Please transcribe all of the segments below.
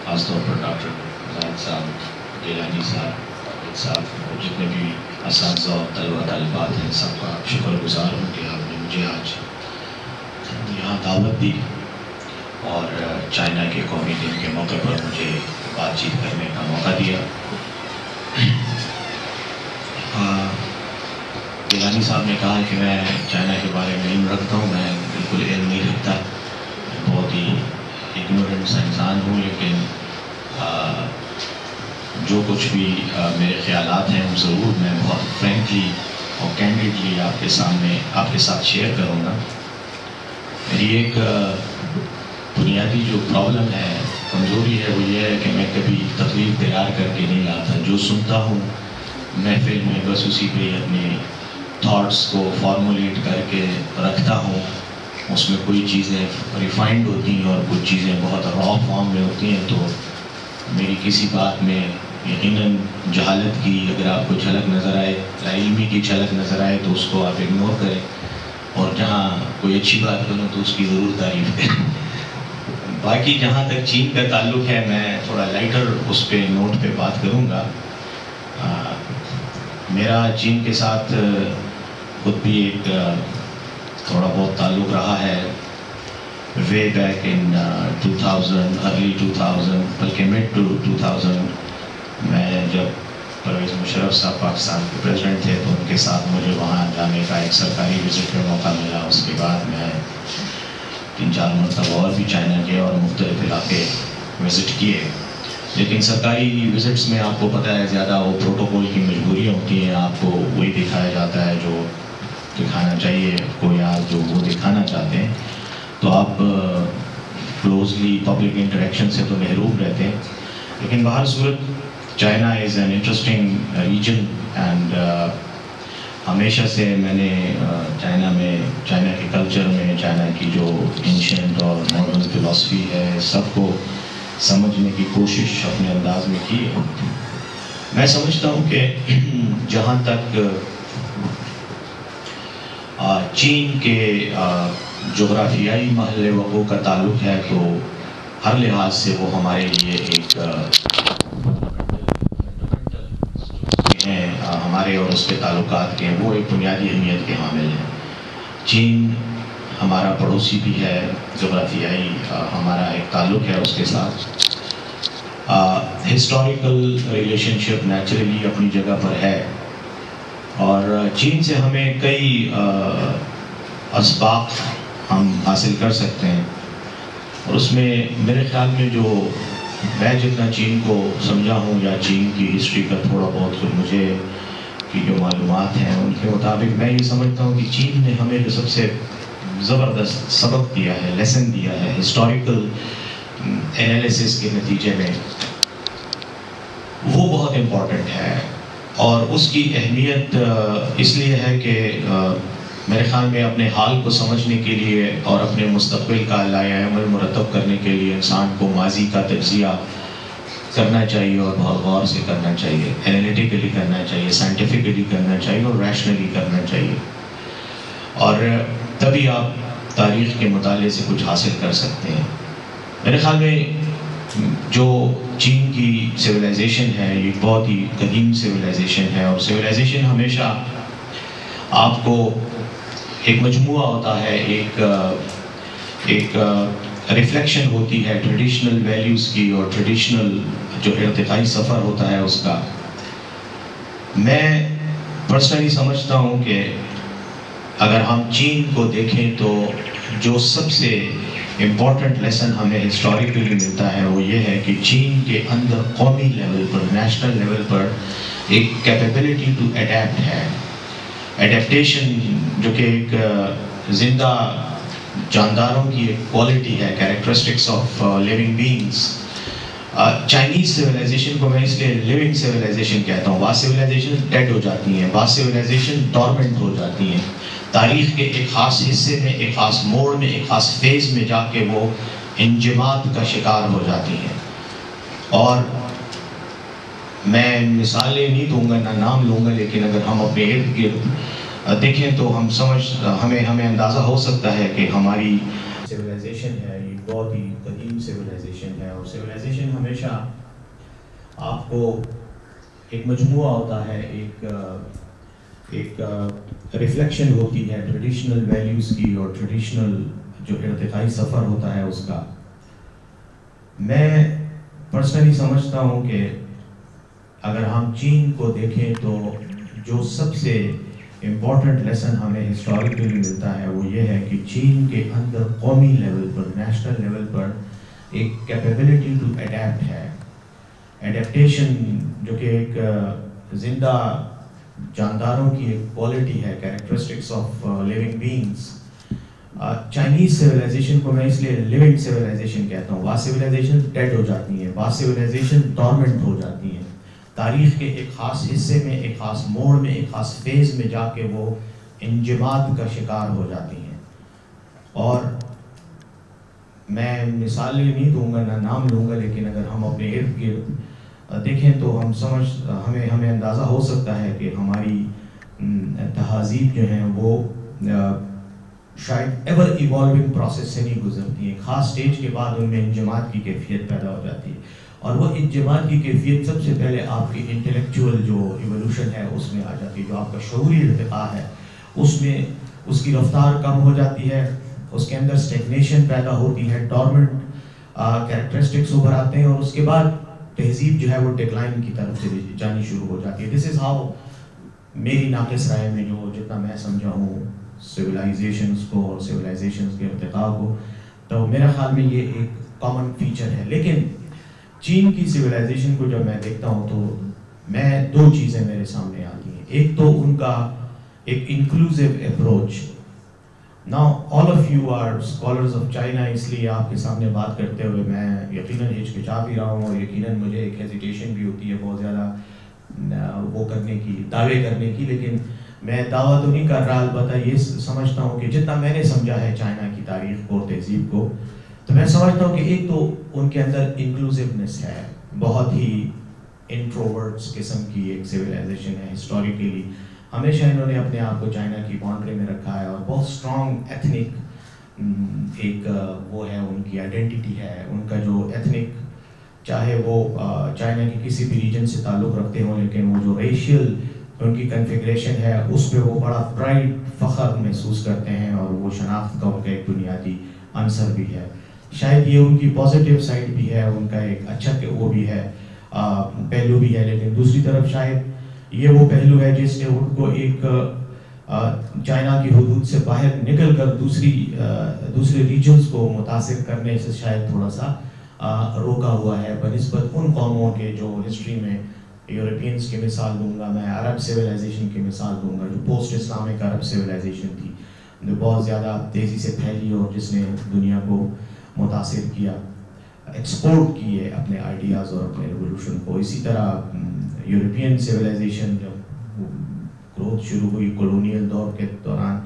خاص طور پر ڈاکٹر زاہد صاحب، گیلانی صاحب اور جتنے بھی اساتذہ اور طلبہ طالبات ہیں، سب کا شکر گزار ہوں کہ آپ نے مجھے آج یہاں دعوت دی اور چائنا کے قومی دن کے موقع پر مجھے بات چیت کرنے کا موقع دیا۔ گیلانی صاحب نے کہا کہ میں چائنا کے بارے میں علم رکھتا ہوں، میں بالکل علم نہیں رکھتا، بہت ہی اگنورنٹ انسان ہوں، لیکن جو کچھ بھی میرے خیالات ہیں وہ ضرور میں بہت فرینکلی اور کینڈیڈلی آپ کے ساتھ شیئر کروں گا۔ میری ایک بنیادی جو پرابلم ہے، کمزوری ہے، وہ یہ ہے کہ میں کبھی تقریر تیار کر کے نہیں لاتا، جو سنتا ہوں محفل میں بس اسی پہ اپنے تھاٹس کو فارمولیٹ کر کے رکھتا ہوں۔ اس میں کوئی چیزیں ریفائنڈ ہوتی ہیں اور کچھ چیزیں بہت را فارم میں ہوتی ہیں، تو میری کسی بات میں یقیناً جہالت کی اگر آپ کو جھلک نظر آئے، علمی کی جھلک نظر آئے تو اس کو آپ اگنور کریں، اور جہاں کوئی اچھی بات کروں تو اس کی ضرور تعریف کریں۔ باقی جہاں تک چین کا تعلق ہے، میں تھوڑا لائٹر اس پہ نوٹ پہ بات کروں گا۔ میرا چین کے ساتھ خود بھی ایک تھوڑا بہت تعلق رہا ہے، وے بیک ان 2000 ارلی 2000 بلکہ مڈ 2000 میں جب پرویز مشرف صاحب پاکستان کے پریزیڈنٹ تھے تو ان کے ساتھ مجھے وہاں جانے کا ایک سرکاری وزٹ کا موقع ملا۔ اس کے بعد میں 3-4 مرتبہ اور بھی چائنا گئے اور مختلف علاقے وزٹ کیے، لیکن سرکاری وزٹس میں آپ کو پتہ ہے زیادہ وہ پروٹوکول کی مجبوریاں ہوتی ہیں، آپ کو وہی دکھایا جاتا ہے جو دکھانا چاہیے کو یا جو وہ دکھانا چاہتے ہیں، تو آپ کلوزلی پبلک انٹریکشن سے تو محروم رہتے ہیں۔ لیکن بہر صورت China is an interesting region, and ہمیشہ سے میں نے چائنا کے کلچر میں چائنا کی جو اینشینٹ اور ماڈرن فلاسفی ہے سب کو سمجھنے کی کوشش اپنے انداز میں کی ہے۔ میں سمجھتا ہوں کہ جہاں تک چین کے جغرافیائی محل وقوع کا تعلق ہے تو ہر لحاظ سے وہ ہمارے لیے ایک ہمارے اور اس کے تعلقات کے وہ ایک بنیادی اہمیت کے حامل ہیں۔ چین ہمارا پڑوسی بھی ہے، جغرافیائی ہمارا ایک تعلق ہے اس کے ساتھ، ہسٹوریکل ریلیشن شپ نیچرلی اپنی جگہ پر ہے، اور چین سے ہمیں کئی اسباق ہم حاصل کر سکتے ہیں، اور اس میں میرے خیال میں جو میں جتنا چین کو سمجھا ہوں یا چین کی ہسٹری کا تھوڑا بہت مجھے کی جو معلومات ہیں ان کے مطابق میں یہ سمجھتا ہوں کہ چین نے ہمیں جو سب سے زبردست سبق دیا ہے، لیسن دیا ہے ہسٹوریکل انالیسس کے نتیجے میں، وہ بہت امپورٹنٹ ہے، اور اس کی اہمیت اس لیے ہے کہ میرے خیال میں اپنے حال کو سمجھنے کے لیے اور اپنے مستقبل کا لائحہ عمل مرتب کرنے کے لیے انسان کو ماضی کا تجزیہ کرنا چاہیے اور بہت غور سے کرنا چاہیے، انالیٹیکلی کرنا چاہیے، سائنٹیفکلی کرنا چاہیے اور ریشنلی کرنا چاہیے، اور تبھی آپ تاریخ کے مطالعے سے کچھ حاصل کر سکتے ہیں۔ میرے خیال میں جو چین کی سویلائزیشن ہے یہ بہت ہی قدیم سویلائزیشن ہے، اور سویلائزیشن ہمیشہ آپ کو ایک مجموعہ ہوتا ہے، ایک ریفلیکشن ہوتی ہے ٹریڈیشنل ویلیوز کی اور ٹریڈیشنل جو ارتقائی سفر ہوتا ہے اس کا. میں پرسنلی سمجھتا ہوں کہ اگر ہم چین کو دیکھیں تو جو سب سے امپورٹنٹ لیسن ہمیں ہسٹوریکلی ملتا ہے وہ یہ ہے کہ چین کے اندر قومی لیول پر، نیشنل لیول پر ایک کیپیبلٹی ٹو اڈیپٹ ہے. ایڈیپٹیشن جو کہ ایک زندہ جانداروں کی ایک کوالٹی ہے، characteristics of living beings. Chinese civilization کو میں اس لیے لیونگ سویلائزیشن کہتا ہوں. بعض سویلائزیشن ڈیڈ ہو جاتی ہیں، بعض سویلائزیشن ڈورمنٹ ہو جاتی ہیں. تاریخ کے ایک خاص حصے میں، ایک خاص موڑ میں، ایک خاص فیز میں جا کے وہ انجماد کا شکار ہو جاتی ہیں. اور میں مثالیں نہیں دوں گا، نہ نام لوں گا، لیکن اگر ہم اپنے ارد گرد دیکھیں تو ہمیں اندازہ ہو سکتا ہے کہ ہماری سویلائزیشن ہے یہ بہت ہی قدیم سویلائزیشن ہے. اور سویلائزیشن ہمیشہ آپ کو ایک مجموعہ ہوتا ہے، ایک ریفلیکشن ہوتی ہے ٹریڈیشنل ویلیوز کی اور ٹریڈیشنل جو ارتقائی سفر ہوتا ہے اس کا. میں پرسنلی سمجھتا ہوں کہ اگر ہم چین کو دیکھیں تو جو سب سے امپورٹنٹ لیسن ہمیں ہسٹوریکلی ملتا ہے وہ یہ ہے کہ چین کے اندر قومی لیول پر، نیشنل لیول پر ایک کیپیبلٹی ٹو اڈیپٹ ہے. ایڈیپٹیشن جو کہ ایک زندہ جانداروں کی ایک کوالٹی ہے، characteristics of living beings. Chinese civilization کو میں اس لیے لیونگ سویلائزیشن کہتا ہوں. بعض سویلائزیشن ڈیڈ ہو جاتی ہیں، بعض سویلائزیشن ڈورمنٹ ہو جاتی ہیں. تاریخ کے ایک خاص حصے میں، ایک خاص موڑ میں، ایک خاص فیز میں جا کے وہ انجماد کا شکار ہو جاتی ہیں. اور میں مثالیں نہیں دوں گا، نہ نام لوں گا، لیکن اگر ہم اپنے ارد گرد دیکھیں تو ہمیں اندازہ ہو سکتا ہے کہ ہماری تہذیب جو ہیں وہ شاید ایور ایوالونگ پروسیس سے نہیں گزرتی ہیں. خاص سٹیج کے بعد ان میں انجماد کی کیفیت پیدا ہو جاتی ہے. اور وہ انجماد کی کیفیت سب سے پہلے آپ کی انٹلیکچوئل جو ایولیوشن ہے اس میں آ جاتی ہے. جو آپ کا شعوری ارتقاء ہے اس میں اس کی رفتار کم ہو جاتی ہے، اس کے اندر اسٹیگنیشن پیدا ہوتی ہے، ڈورمنٹ کیریکٹرسٹکس ابھر آتے ہیں، اور اس کے بعد تہذیب جو ہے وہ ڈکلائن کی طرف سے جانی شروع ہو جاتی ہے. دس از ہاؤ میری ناقص رائے میں جو جتنا میں سمجھا ہوں سویلائزیشنس کو اور سویلائزیشنس کے ارتقاء کو، تو میرا خیال میں یہ ایک کامن فیچر ہے. لیکن چین کی سویلائزیشن کو جب میں دیکھتا ہوں تو میں دو چیزیں میرے سامنے آتی ہیں. ایک تو ان کا ایک inclusive approach. Now all of you are scholars of China، اس لیے آپ کے سامنے بات کرتے ہوئے میں یقیناً ہچکچا بھی رہا ہوں، اور یقیناً مجھے ایک ہیزیٹیشن بھی ہوتی ہے بہت زیادہ وہ کرنے کی، دعوے کرنے کی. لیکن میں دعویٰ تو نہیں کر رہا، البتہ یہ سمجھتا ہوں کہ جتنا میں نے سمجھا ہے چائنا کی تاریخ کو اور تہذیب کو، تو میں سمجھتا ہوں کہ ایک تو ان کے اندر انکلوسیونیس ہے، بہت ہی انٹروورٹس قسم کی ایک سویلائزیشن ہے. ہسٹوریکلی ہمیشہ انہوں نے اپنے آپ کو چائنا کی باؤنڈری میں رکھا ہے، اور بہت اسٹرانگ ایتھنک ایک وہ ہے، ان کی آئیڈینٹی ہے. ان کا جو ایتھنک، چاہے وہ چائنا کے کسی بھی ریجن سے تعلق رکھتے ہوں، لیکن وہ جو ریشیل ان کی کنفیگریشن ہے اس پہ وہ بڑا پرائڈ، فخر محسوس کرتے ہیں، اور وہ شناخت کا ان کا ایک بنیادی عنصر بھی ہے. شاید یہ ان کی پازیٹیو سائڈ بھی ہے، ان کا ایک اچھا وہ بھی ہے، پہلو بھی ہے. لیکن دوسری طرف شاید یہ وہ پہلو ہے جس نے ان کو ایک چائنا کی حدود سے باہر نکل کر دوسرے ریجنز کو متاثر کرنے سے شاید تھوڑا سا روکا ہوا ہے بنسبت ان قوموں کے جو ہسٹری میں یورپینز کی مثال دوں گا میں، عرب سویلائزیشن کی مثال دوں گا، جو پوسٹ اسلامک عرب سویلائزیشن تھی، جو بہت زیادہ تیزی سے پھیلی اور جس نے دنیا کو متاثر کیا، ایکسپورٹ کیے اپنے آئیڈیاز اور اپنے ریولوشن کو. اسی طرح یورپین سویلائزیشن جب گروتھ شروع ہوئی کولونیل دور کے دوران،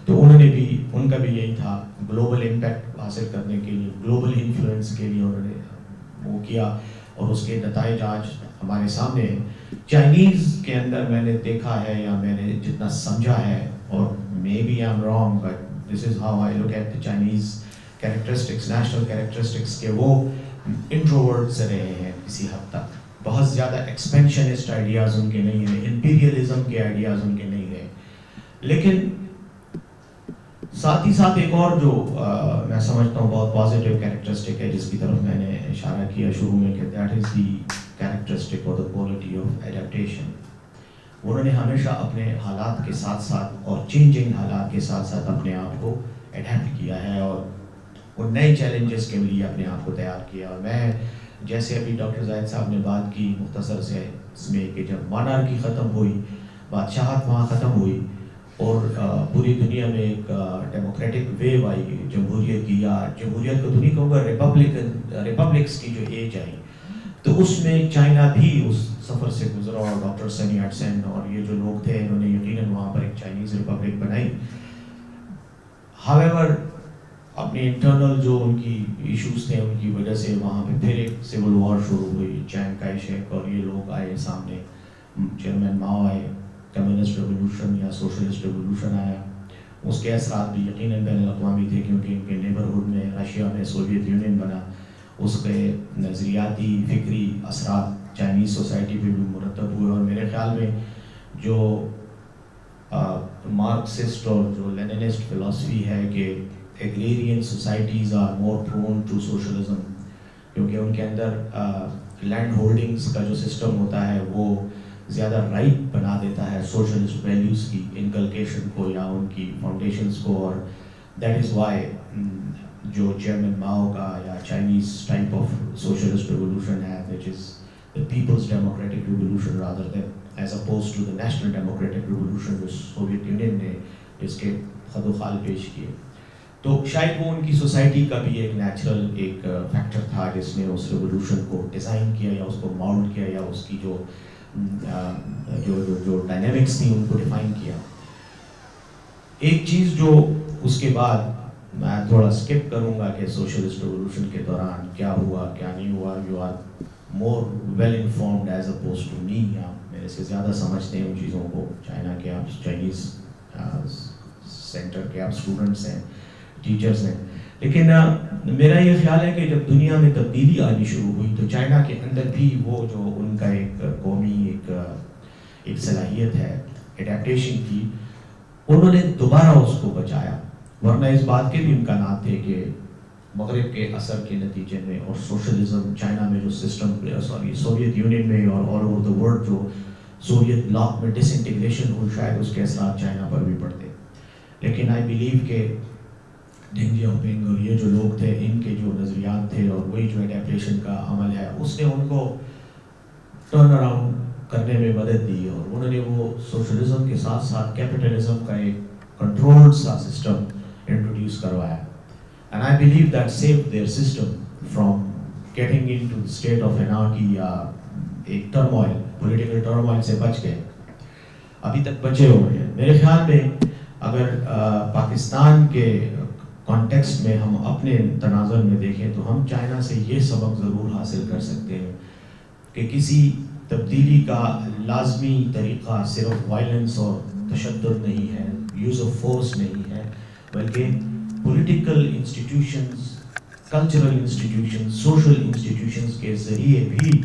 تو انہوں نے بھی، ان کا بھی یہی تھا، گلوبل امپیکٹ حاصل کرنے کے لیے، گلوبل انفلوئنس کے لیے انہوں نے وہ کیا، اور اس کے نتائج آج ہمارے سامنے ہیں. چائنیز کے اندر میں نے دیکھا ہے، یا میں نے جتنا سمجھا ہے، اور maybe I am wrong, but this is how I look at the Chinese characteristics, national characteristics, کے وہ انٹروورٹس رہے ہیں کسی حد تک. بہت زیادہ ایکسپینشنسٹ آئیڈیاز ان کے نہیں ہیں، امپیریلزم کے آئیڈیاز ان کے نہیں ہیں. لیکن ساتھ ہی ساتھ ایک اور جو میں سمجھتا ہوں بہت پازیٹیو کیریکٹرسٹک ہے جس کی طرف میں نے اشارہ کیا شروع میں کہ دیٹ از دی کیریکٹرسٹک اور دا کوالٹی آف ایڈیپٹیشن. انہوں نے ہمیشہ اپنے حالات کے ساتھ ساتھ اور چینجنگ حالات کے ساتھ ساتھ اپنے آپ کو ایڈیپٹ کیا ہے اور وہ نئے چیلنجز کے لیے اپنے آپ کو تیار کیا. اور میں جیسے ابھی ڈاکٹر زاہد صاحب نے بات کی مختصر سے اس میں کہ جب مانارکی ختم ہوئی, بادشاہت وہاں ختم ہوئی اور پوری دنیا میں ایک ڈیموکریٹک ویو آئی جمہوریت کی, یا جمہوریت کو تو نہیں کہوں گا, ریپبلکس کی جو ایج آئی, تو اس میں چائنا بھی اس سفر سے گزرا اور ڈاکٹر سنی ہٹ سین اور یہ جو لوگ تھے انہوں نے یقیناً وہاں پر ایک چائنیز ریپبلک بنائی. ہاویور اپنی انٹرنل جو ان کی ایشوز تھے ان کی وجہ سے وہاں پہ پھر ایک سول وار شروع ہوئی. چینگ کائی شیک اور یہ لوگ آئے سامنے, چیئرمین ماؤ آئے, کمیونسٹ ریولوشن یا سوشلسٹ ریولوشن آیا. اس کے اثرات بھی یقیناً بین الاقوامی تھے کیونکہ ان کے نیبرہڈ میں رشیا میں سوویت یونین بنا, اس کے نظریاتی فکری اثرات چائنیز سوسائٹی پہ بھی مرتب ہوئے. اور میرے خیال میں جو مارکسسٹ اور جو لیننسٹ فلاسفی ہے کہ agrarian societies are more prone to socialism, کیونکہ ان کے اندر لینڈ ہولڈنگز کا جو سسٹم ہوتا ہے وہ زیادہ رائٹ بنا دیتا ہے سوشلسٹ ویلیوز کی انکلکیشن کو یا ان کی فاؤنڈیشنز کو. اور دیٹ از وائی جو چیئرمین ماؤ کا یا Chinese type of socialist revolution ہے which is the people's democratic revolution rather than as opposed to the national democratic revolution جو سوویت یونین نے جس کے خد و خال پیش کیے. تو شاید وہ ان کی سوسائٹی کا بھی ایک نیچرل ایک فیکٹر تھا جس نے اس ریولوشن کو ڈیزائن کیا یا اس کو ماؤنٹ کیا یا اس کی جو ڈائنامکس تھیں ان کو ڈیفائن کیا. ایک چیز جو اس کے بعد میں تھوڑا اسکپ کروں گا کہ سوشلسٹ ریولوشن کے دوران کیا ہوا کیا نہیں ہوا, you are more well informed as opposed to me, آپ میرے سے زیادہ سمجھتے ہیں ان چیزوں کو. چائنا کے آپ چائنیز سینٹر کے آپ اسٹوڈنٹس ہیں, ٹیچرز ہیں, لیکن میرا یہ خیال ہے کہ جب دنیا میں تبدیلی آنی شروع ہوئی تو چائنا کے اندر بھی وہ جو ان کا ایک قومی ایک صلاحیت ہے ایڈیپٹیشن کی, انہوں نے دوبارہ اس کو بچایا. ورنہ اس بات کے بھی امکانات تھے کہ مغرب کے اثر کے نتیجے میں اور سوشلزم چائنا میں جو سسٹم سوویت یونین میں اور آل اوور دا ورلڈ جو سوویت بلاک میں ڈس انٹیگریشن ہوئی, شاید اس کے اثرات چائنا پر بھی پڑتے. لیکن آئی بلیو کہ ڈینگ جیاؤپنگ اور یہ جو لوگ تھے ان کے جو نظریات تھے اور وہی جو ایڈیپٹیشن کا عمل ہے اس نے ان کو ٹرن اراؤنڈ کرنے میں مدد دی اور انہوں نے وہ سوشلزم کے ساتھ ساتھ کیپٹلزم کا ایک کنٹرول سا سسٹم انٹروڈیوس کروایا. And I believe that saved their system from getting into the state of anarchy یا ایک ٹرموائل, پولیٹیکل ٹرموائل سے بچ گئے, ابھی تک بچے ہوئے ہیں. میرے خیال میں اگر پاکستان کے کانٹیکسٹ میں ہم اپنے تناظر میں دیکھیں تو ہم چائنا سے یہ سبق ضرور حاصل کر سکتے ہیں کہ کسی تبدیلی کا لازمی طریقہ صرف وائلنس اور تشدد نہیں ہے, یوز آف فورس نہیں ہے, بلکہ political institutions, cultural institutions, social institutions کے ذریعے بھی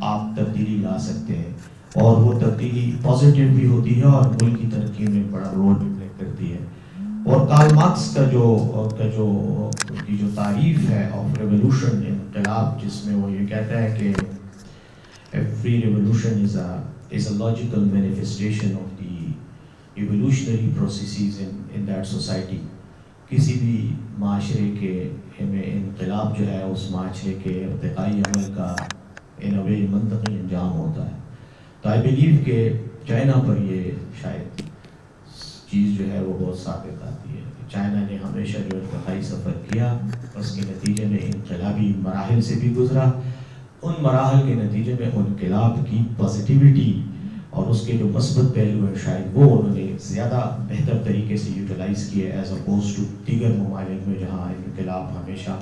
آپ تبدیلی لا سکتے ہیں اور وہ تبدیلی پازیٹیو بھی ہوتی ہے اور ملک کی ترقی میں بڑا رول بھی پلے کرتی ہے. اور کارل مارکس کا جو تعریف ہے آف ریولوشن, انقلاب, جس میں وہ یہ کہتا ہے کہ every revolution is a logical manifestation of the evolutionary processes in that society. کسی بھی معاشرے کے میں انقلاب جو ہے اس معاشرے کے ارتقائی عمل کا in a way منطقی انجام ہوتا ہے. تو I believe کہ چائنا پر یہ شاید چیز جو ہے وہ بہت ثابت آتی ہے کہ چائنا نے ہمیشہ جو ارتقائی سفر کیا اس کے نتیجے میں انقلابی مراحل سے بھی گزرا. ان مراحل کے نتیجے میں انقلاب کی پازیٹیوٹی اور اس کے جو مثبت پہلو ہیں شاید وہ انہوں نے زیادہ بہتر طریقے سے یوٹیلائز کیے ایز اپوز ٹو دیگر ممالک میں جہاں انقلاب ہمیشہ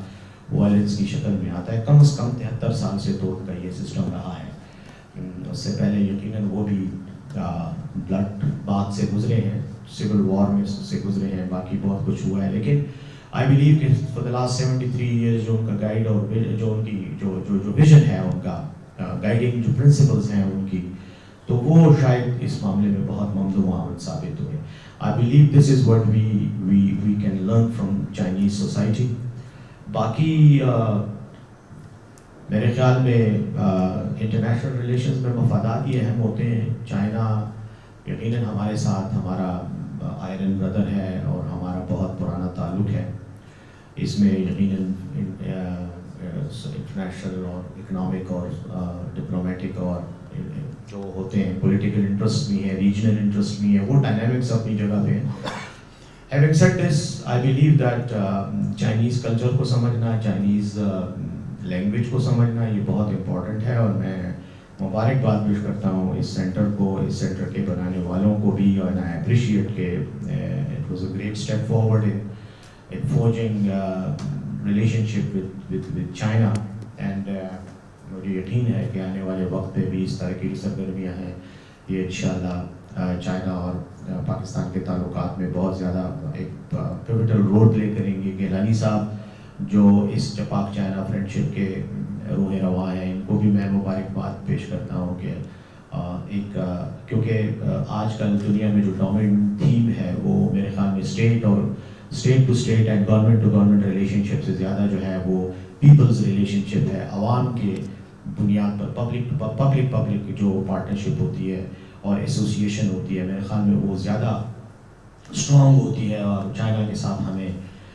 وائلنس کی شکل میں آتا ہے. کم از کم 73 سال سے تو ان کا یہ سسٹم رہا ہے. اس سے پہلے یقیناً وہ بھی بلڈ بات سے گزرے ہیں, سول وار میں سے گزرے ہیں, باقی بہت کچھ ہوا ہے. لیکن آئی بلیو کہ فار دا لاسٹ 73 ایئرز جو ان کا گائیڈ اور جو ان کی جو ویژن ہے ان کا گائیڈنگ جو پرنسپلز ہیں ان کی, تو وہ شاید اس معاملے میں بہت ممد و معاون ثابت ہوئے. I believe this is what we can learn from Chinese society. باقی میرے خیال میں انٹرنیشنل ریلیشنز میں مفادات یہ اہم ہوتے ہیں. چائنا یقیناً ہمارے ساتھ ہمارا آئرن بردر ہے اور ہمارا بہت پرانا تعلق ہے. اس میں یقیناً انٹرنیشنل اور اکنامک اور ڈپلومیٹک اور جو ہوتے ہیں پولیٹیکل انٹرسٹ بھی ہے, ریجنل انٹرسٹ بھی ہے, وہ ڈائنامکس اپنی جگہ پہ ہیں. Having said this, I believe that Chinese culture کو سمجھنا, Chinese language کو سمجھنا یہ بہت امپورٹنٹ ہے, اور میں مبارکباد پیش کرتا ہوں اس سینٹر کو, اس سینٹر کے بنانے والوں کو بھی. and I appreciate کہ it was a great step forward in forging relationship with China. and مجھے یقین ہے کہ آنے والے وقت پہ بھی اس طرح کی سرگرمیاں ہیں یہ انشاءاللہ چائنا اور پاکستان کے تعلقات میں بہت زیادہ ایک پیوٹل رول پلے کریں گے. گیلانی صاحب جو اس پاک چائنا فرینڈشپ کے روح رواں ہیں, ان کو بھی میں مبارکباد پیش کرتا ہوں کہ ایک کیونکہ آج کل دنیا میں جو ڈومیننٹ تھیم ہے وہ میرے خیال میں اسٹیٹ اور state to state and government to government relationship سے زیادہ جو ہے وہ پیپلز ریلیشن شپ ہے, عوام کے بنیاد پر پبلک جو پارٹنرشپ ہوتی ہے اور ایسوسیشن ہوتی ہے, میرے خیال میں وہ زیادہ اسٹرانگ ہوتی ہے. اور چائنا کے ساتھ ہمیں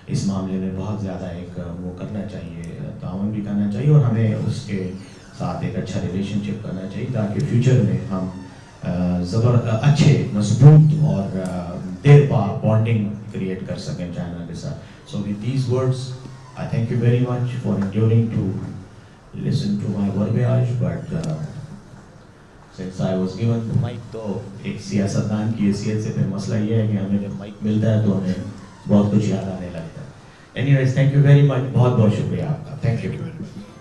اس معاملے میں بہت زیادہ ایک وہ کرنا چاہیے, تعاون بھی کرنا چاہیے, اور ہمیں اس کے ساتھ ایک اچھا ریلیشن شپ کرنا چاہیے تاکہ فیوچر میں ہم اچھے مضبوط اور دیر پا بانڈنگ کریٹ کر سکیں چائنا کے ساتھ. So with these words, I thank you very much for enduring to listen to my verbiage, but since I was given the mic, تو ایک سیاستدان کی حیثیت سے پھر مسئلہ یہ ہے کہ ہمیں جب مائک ملتا ہے تو ہمیں بہت کچھ یاد آنے لگتا ہے. Anyways, thank you very much. بہت بہت شکریہ آپ کا. Thank you.